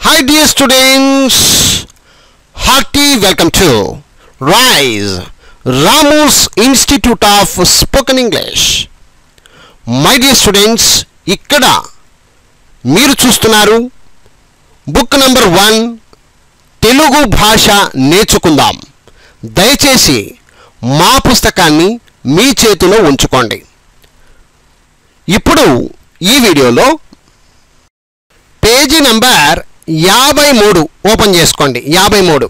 Hi dear students, hearty welcome to RISE, Ramu's Institute of Spoken English. My dear students, ikkada మీరు చూస్తున్నారు book number 1 Telugu భాష నేర్చుకుందాం. దయచేసి మా పుస్తకాన్ని మీ చేతిలో ఉంచుకోండి. ఇప్పుడు ఈ వీడియోలో పేజీ నంబర్ 53 ఓపెన్ చేసుకోండి. 53.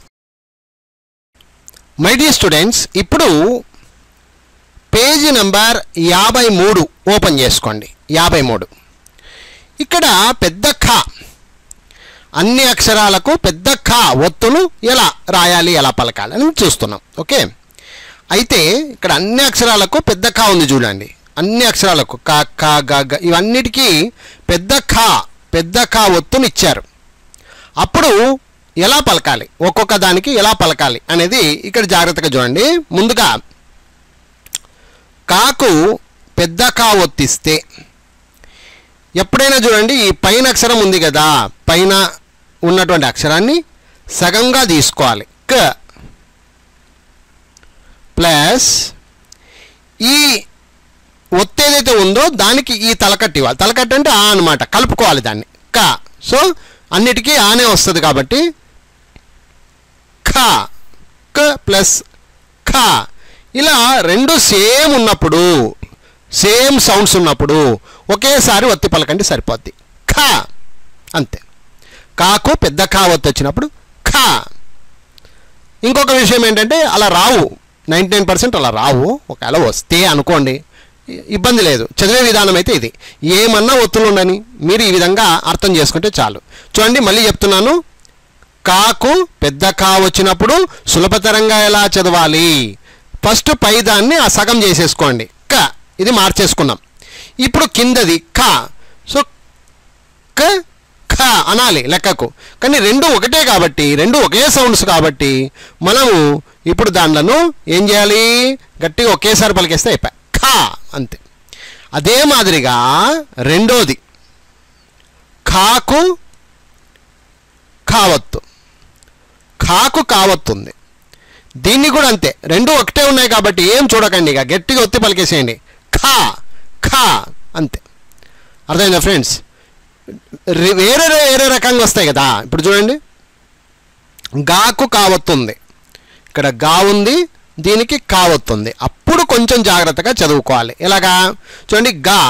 మై డియర్ స్టూడెంట్స్, ఇప్పుడు పేజీ నంబర్ 53 ఓపెన్ చేసుకోండి. 53. ఇక్కడ పెద్ద ఖ, అన్ని అక్షరాలకు పెద్ద ఖ ఒత్తులు ఎలా రాయాలి, ఎలా పలకాలి అని చూస్తున్నాం. ఓకే, అయితే ఇక్కడ అన్ని అక్షరాలకు పెద్ద ఖ ఉంది చూడండి. అన్ని అక్షరాలకు క ఖ గ గ ఇవన్నిటికీ పెద్ద ఖ ఒత్తుని ఇచ్చారు. అప్పుడు ఎలా పలకాలి, ఒక్కొక్క దానికి ఎలా పలకాలి అనేది ఇక్కడ జాగ్రత్తగా చూడండి. ముందుగా కాకు పెద్ద ఖ ఒత్తిస్తే ఎప్పుడైనా చూడండి, ఈ పైన అక్షరం ఉంది కదా, పైన ఉన్నటువంటి అక్షరాన్ని సగంగా తీసుకోవాలి. క ప్లస్ ఈ ఒత్తు ఏదైతే ఉందో దానికి ఈ తలకట్టు ఇవ్వాలి. తలకట్టు అంటే ఆ అనమాట, కలుపుకోవాలి దాన్ని. క, సో అన్నిటికీ ఆనే వస్తుంది కాబట్టి ఖ, క ప్లస్ ఖ. ఇలా రెండు సేమ్ ఉన్నప్పుడు, సేమ్ సౌండ్స్ ఉన్నప్పుడు ఒకేసారి ఒత్తి పలకండి, సరిపోద్ది. ఖ అంతే. కాకు పెద్ద ఖ ఒత్తి వచ్చినప్పుడు ఖ. ఇంకొక విషయం ఏంటంటే అలా రావు, 99% అలా రావు. ఒకవేళ వస్తే అనుకోండి, ఇబ్బంది లేదు. చదివే విధానం అయితే ఇది. ఏమన్నా ఒత్తులు ఉండని మీరు ఈ విధంగా అర్థం చేసుకుంటే చాలు. చూడండి, మళ్ళీ చెప్తున్నాను. కాకు పెద్ద ఖ వచ్చినప్పుడు సులభతరంగా ఎలా చదవాలి, ఫస్ట్ పై దాన్ని ఆ సగం చేసేసుకోండి. క, ఇది మార్చేసుకున్నాం. ఇప్పుడు కిందది ఖ, సో క ఖ అనాలి లెక్కకు. కానీ రెండు ఒకటే కాబట్టి, రెండు ఒకే సౌండ్స్ కాబట్టి మనము ఇప్పుడు దాంట్లను ఏం చేయాలి, గట్టిగా ఒకేసారి పలికేస్తే అయిపోయి ఖ అంతే. అదే మాదిరిగా రెండోది ఖాకు కావత్తు, ఖాకు కావత్తుంది. దీన్ని కూడా అంతే, రెండు ఒకటే ఉన్నాయి కాబట్టి ఏం చూడకండి, ఇక గట్టిగా ఒత్తి పలికేసేయండి. ఖా ఖా అంతే. అర్థమైందా ఫ్రెండ్స్? వేరే వేరే రకంగా వస్తాయి కదా. ఇప్పుడు చూడండి, గాకు కావత్తుంది, ఇక్కడ గా ఉంది, దీనికి కావత్తుంది. అప్పుడు కొంచెం జాగ్రత్తగా చదువుకోవాలి. ఎలాగా చూడండి, గా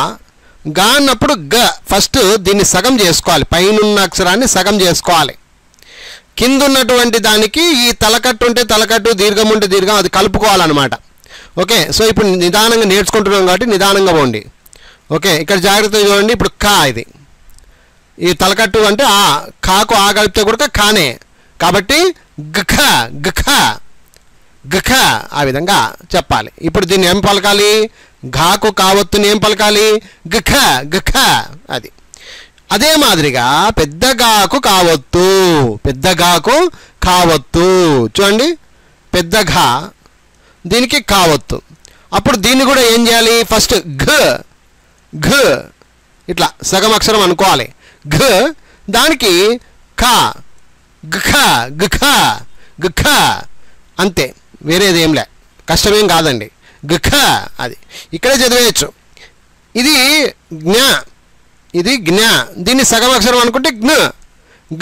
గా అన్నప్పుడు గ ఫస్ట్ దీన్ని సగం చేసుకోవాలి, పైనున్న అక్షరాన్ని సగం చేసుకోవాలి. కింద ఉన్నటువంటి దానికి ఈ తలకట్టు ఉంటే తలకట్టు, దీర్ఘం ఉంటే దీర్ఘం, అది కలుపుకోవాలన్నమాట. ఓకే, సో ఇప్పుడు నిదానంగా నేర్చుకుంటున్నాం కాబట్టి నిదానంగా పోండి. ఓకే, ఇక్కడ జాగ్రత్తగా చూడండి. ఇప్పుడు కా, ఇది ఈ తలకట్టు అంటే ఆ, ఖాకు ఆ కలిపితే కూడా ఖానే కాబట్టి గఖ గఖ గఖ ఆ విధంగా చెప్పాలి. ఇప్పుడు దీన్ని ఏం పలకాలి, ఘాకు కావత్తుని ఏం పలకాలి, గఖ గఖ. అది అదే మాదిరిగా పెద్ద గాకు కావత్తు, పెద్ద గాకు కావత్తు. చూడండి, పెద్ద ఘా, దీనికి కావత్తు. అప్పుడు దీన్ని కూడా ఏం చేయాలి, ఫస్ట్ ఘ ఘ ఇట్లా సగం అక్షరం అనుకోవాలి. ఘ, దానికి ఖ గఖ గఖ గఖ అంతే. వేరేది ఏంలే, కష్టమేం కాదండి. గఖ అది ఇక్కడే చదివేయచ్చు. ఇది జ్ఞ, ఇది జ్ఞ, దీన్ని సగం అక్షరం అనుకుంటే జ్ఞ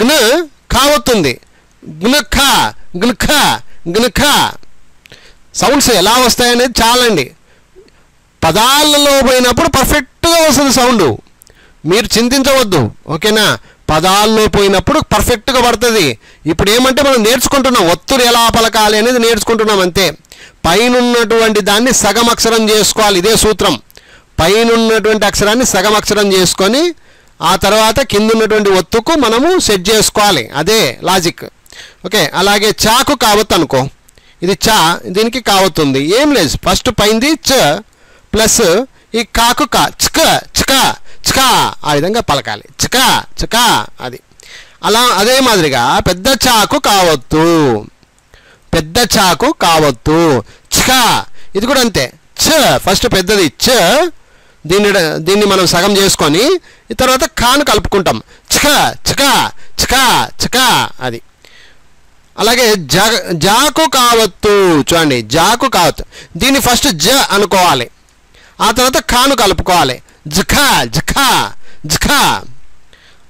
జ్ఞ కావత్తుంది. జ్ఞ ఖ జ్ఞ ఖ జ్ఞ ఖ. సౌండ్స్ ఎలా వస్తాయనేది చాలండి. పదాలలో పోయినప్పుడు పర్ఫెక్ట్గా వస్తుంది సౌండ్, మీరు చింతించవద్దు. ఓకేనా, పదాల్లో పోయినప్పుడు పర్ఫెక్ట్గా పడుతుంది. ఇప్పుడు ఏమంటే మనం నేర్చుకుంటున్నాం, ఒత్తులు ఎలా పలకాలి అనేది నేర్చుకుంటున్నాం అంతే. పైన ఉన్నటువంటి దాన్ని సగం అక్షరం చేసుకోవాలి, ఇదే సూత్రం. పైన ఉన్నటువంటి అక్షరాన్ని సగం అక్షరం చేసుకొని ఆ తర్వాత కింద ఉన్నటువంటి ఒత్తుకు మనము సెట్ చేసుకోవాలి, అదే లాజిక్. ఓకే, అలాగే చాకు కావత్తు అనుకో, ఇది చా, దీనికి కావత్తుంది. ఏం లేదు, ఫస్ట్ పైంది చ ప్లస్ ఈ కాకు కా, చిక చిక చిక ఆ విధంగా పలకాలి. చిక చిక అది. అలా అదే మాదిరిగా పెద్ద చాకు కావత్తు, పెద్ద చాకు కావత్తు. చిక, ఇది కూడా అంతే. చ ఫస్ట్ పెద్దది చ, దీన్ని మనం సగం చేసుకొని తర్వాత ఖాను కలుపుకుంటాం. ఛక ఛక ఛక ఛక అది. అలాగే జాకు కావత్తు చూడండి, జాకు కావత్తు. దీన్ని ఫస్ట్ జ అనుకోవాలి, ఆ తర్వాత ఖాను కలుపుకోవాలి. ఝఖా ఝఖా ఝఖా.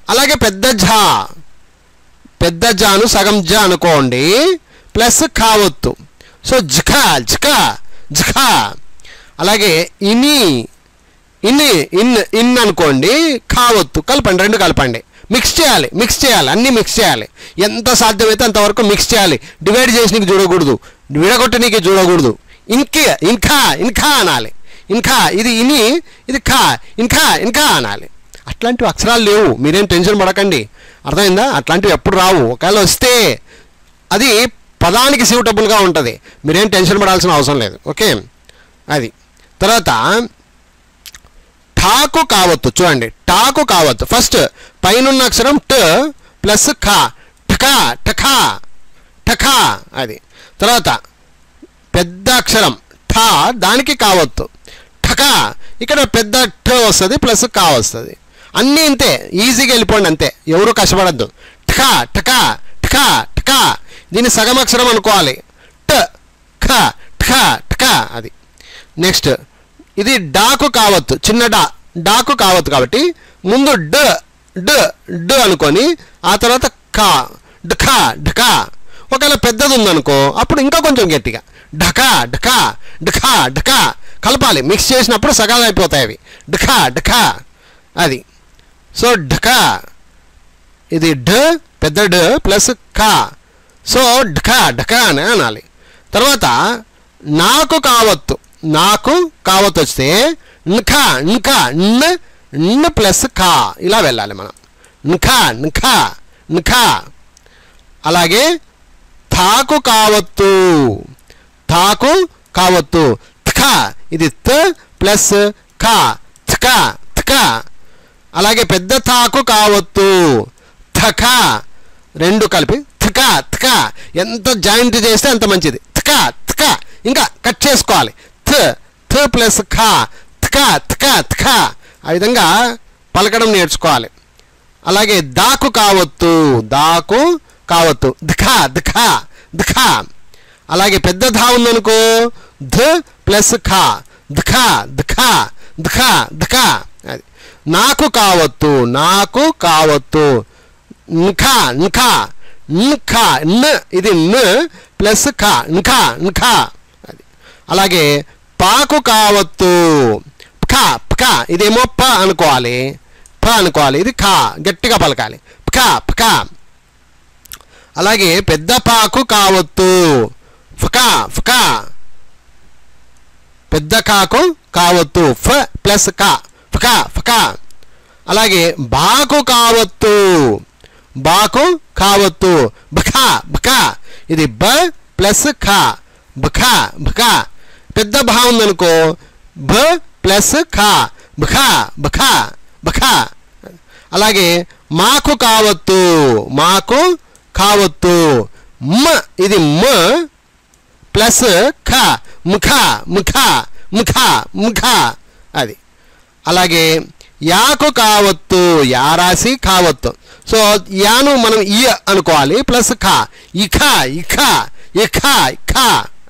అలాగే పెద్ద జాను సగం జ అనుకోండి ప్లస్ కావత్తు. సో ఝఖా ఝఖా ఝఖా. అలాగే ఇన్ అనుకోండి కావత్తు. కలపండి, రెండు కలపండి, మిక్స్ చేయాలి అన్నీ మిక్స్ చేయాలి. ఎంత సాధ్యమైతే అంతవరకు మిక్స్ చేయాలి. డివైడ్ చేసి నీకు చూడకూడదు, విడగొట్టి నీకు చూడకూడదు. ఇన్కా అనాలి. ఇన్కా ఇది ఇది ఖా ఇన్కా అనాలి. అట్లాంటివి అక్షరాలు లేవు, మీరేం టెన్షన్ పడకండి, అర్థమైందా? అట్లాంటివి ఎప్పుడు రావు. ఒకవేళ వస్తే అది పదానికి సూటబుల్గా ఉంటుంది, మీరేం టెన్షన్ పడాల్సిన అవసరం లేదు. ఓకే, అది. తర్వాత ఠాకు కావత్తు చూడండి, ఠాకు కావత్తు. ఫస్ట్ పైన అక్షరం ట ప్లస్ ఖా, ఠకా ఠకా ఠకా అది. తర్వాత పెద్ద అక్షరం ఠా, దానికి కావత్తు ఠకా. ఇక్కడ పెద్ద ఠ వస్తుంది ప్లస్ కా వస్తుంది. అన్నీ ఇంతే, ఈజీగా వెళ్ళిపోండి అంతే, ఎవరు కష్టపడద్దు. ఠకా ఠకా ఠకా ఠకా. దీన్ని సగం అక్షరం అనుకోవాలి, ట ఖ ఠకా ఠకా అది. నెక్స్ట్ ఇది డాకు కావత్తు, చిన్న డాకు కావత్తు కాబట్టి ముందు డ్ అనుకొని ఆ తర్వాత కా ఢకా ఢకా. ఒకవేళ పెద్దది ఉందనుకో అప్పుడు ఇంకా కొంచెం గట్టిగా ఢకా ఢకా ఢకా ఢకా కలపాలి. మిక్స్ చేసినప్పుడు సగాలు అయిపోతాయి అవి. ఢకా ఢకా అది. సో ఢకా, ఇది పెద్ద డ్ ప్లస్ కా. సో ఢకా ఢకా అని అనాలి. తర్వాత నాకు కావత్తు వస్తే న్ ప్లస్ ఖా ఇలా వెళ్ళాలి మనం. నఖా. అలాగే థాకు కావత్తు థకా, ఇది త ప్లస్ ఖా థకా థకా. అలాగే పెద్ద థాకు కావత్తు థకా, రెండు కలిపి థకా థకా. ఎంత జాయింట్ చేస్తే అంత మంచిది. థకా థకా. ఇంకా కట్ చేసుకోవాలి. థ ప్లస్ ఖా థకా థకా థకా. ఆ విధంగా పలకడం నేర్చుకోవాలి. అలాగే దాకు కావత్తు దిఖా దిఖా దిఖా. అలాగే పెద్ద ధా ఉందనుకో ధ ప్లస్ ఖా దిఖా దిఖా దిఖా దిఖా అది. నాకు కావత్తు నిఖా ఇది న్ ప్లస్ ఖా నిఖా అది. అలాగే పాకు కావత్తు పకా, ఇదేమో ప అనుకోవాలి, ఇది ఖా, గట్టిగా పలకాలి. పకా. అలాగే పెద్ద పాకు కావత్తు ఫకా. పెద్ద కాకు కావత్తు ఫ ప్లస్ కా ఫకా. అలాగే బాకు కావత్తు బకా. ఇది బ ప్లస్ ఖా బకా. పెద్ద భా ఉందనుకో భ ప్లస్ ఖా బఖా. అలాగే మాకు కావత్తు మ, ఇది మ ప్లస్ ఖ ముఖా అది. అలాగే యాకు కావత్తు యారాసి కావత్తు. సో యాను మనం ఇ అనుకోవాలి ప్లస్ ఖా ఇఖా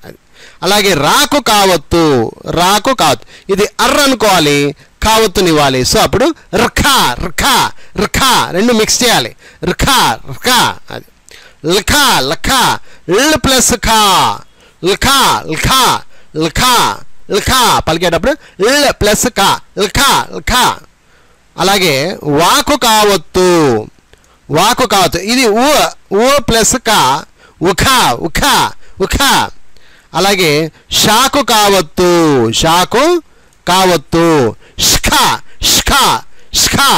అది. అలాగే రాకు కావత్తు ఇది అర్ర అనుకోవాలి, కావత్తునివ్వాలి. సో అప్పుడు రిఖా రెండు మిక్స్ చేయాలి. రిఖా అది. లఖా ల్ ప్లస్ ఖా లిఖా పలికేటప్పుడు ల్ ప్లస్ కా లిఖా. అలాగే వాకు కావత్తు ఇది ఉ ప్లస్ కా ఉఖా. అలాగే షాకు కావత్తు ష్కా.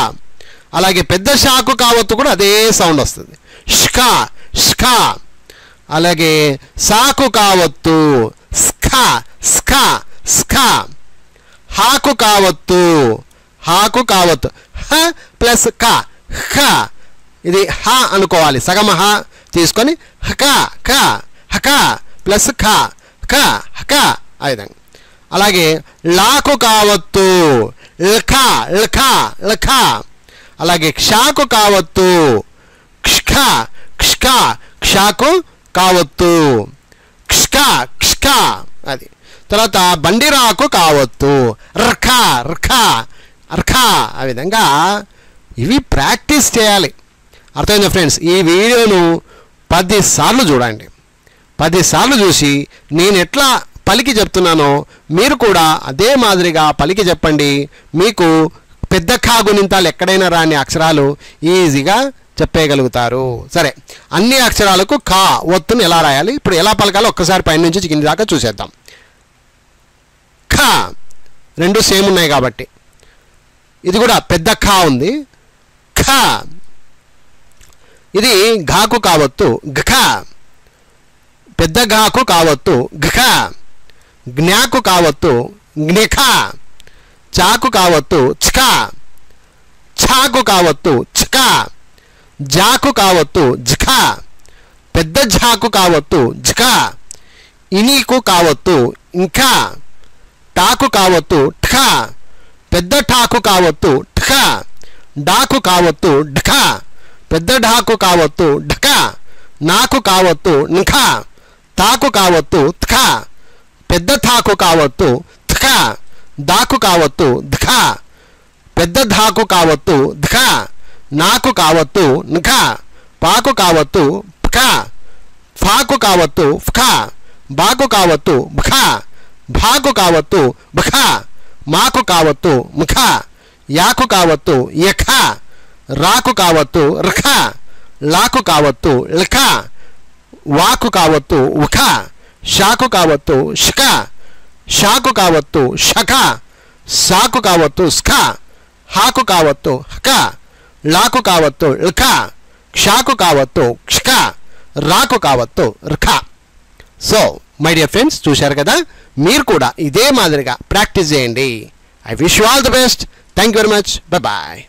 అలాగే పెద్ద షాకు కావత్తు కూడా అదే సౌండ్ వస్తుంది, ష్కా. అలాగే సాకు కావత్తు స్కా. హాకు కావత్తు హ ప్లస్ కా హ, ఇది హ అనుకోవాలి, సగం హ తీసుకొని హకా ప్లస్ హకా ఆ విధంగా. అలాగే లాకు కావత్తు ల్ఖా. అలాగే క్షాకు కావత్తు, క్ష క్ష క్షాకు కావత్తు, క్ష క్ష అది. తర్వాత బండిరాకు కావత్తు, ర్ఖ ర్ఖ ర్ఖ. ఆ విధంగా ఇవి ప్రాక్టీస్ చేయాలి. అర్థమైందా ఫ్రెండ్స్? ఈ వీడియోను 10 సార్లు చూడండి. 10 సార్లు చూసి నేను ఎట్లా పలికి చెప్తున్నానో మీరు కూడా అదే మాదిరిగా పలికి చెప్పండి. మీకు పెద్ద ఖా గుణింతాలు ఎక్కడైనా రాని అక్షరాలు ఈజీగా చెప్పేయగలుగుతారు. సరే, అన్ని అక్షరాలకు ఖా ఒత్తును ఎలా రాయాలి, ఇప్పుడు ఎలా పలకాలో ఒక్కసారి పైన నుంచి కింది దాకా చూసేద్దాం. ఖా రెండు సేమ్ ఉన్నాయి కాబట్టి ఇది కూడా పెద్ద ఖా ఉంది. ఖా ఇది ఘాకు కావత్తు, ఘ. పెద్ద ఘాకు కావత్తు ఘ. జ్ఞాకు కావత్తు జ్ఞఖ. చాకు కావత్తు ఛ. ఛాకు కావత్తు ఛక. జాకు కావత్తు ఝ. పెద్ద ఝాకు కావత్తు ఝ. ఇనీకు కావత్తు ఇంఖ. టాకు కావత్తు ఠ. పెద్ద ఠాకు కావత్తు ఠ. డాకు కావత్తు ఢ. పెద్ద ఢాకు కావత్తు ఢక. నాకు కావత్తు నిఖ. తాకు కావత్తు థ. పెద్ద థాకు కావత్తు థ. దాకు కావత్తు ధ. పెద్ద ధాకు కావత్తు ధ. నాకు కావత్తు నిఖ. పాకు కావత్తు ఫ. ఫాకు కావత్తు ఫ. బాకు కావత్తు భ. భాకు కావత్తు భ. మాకు కావత్తు ముఖ. యాకు కావత్తు యఖ. రాకు కావత్తు ర్ఖ. లాకు కావత్తు ల్ఖ. వాకు కావత్తు ఉఖ. షాకు కావత్తు షక. షాకు కావత్తు షఖ. సాకు కావత్తు స్ఖ. హాకు కావత్తు హక. లాకు కావత్తు ల్ఖ. క్షాకు కావత్తు క్షక. రాకు కావత్తు ర్ఖ. సో మై డియర్ ఫ్రెండ్స్, చూశారు కదా, మీరు కూడా ఇదే మాదిరిగా ప్రాక్టీస్ చేయండి. I wish you all the best. Thank you very much. Bye.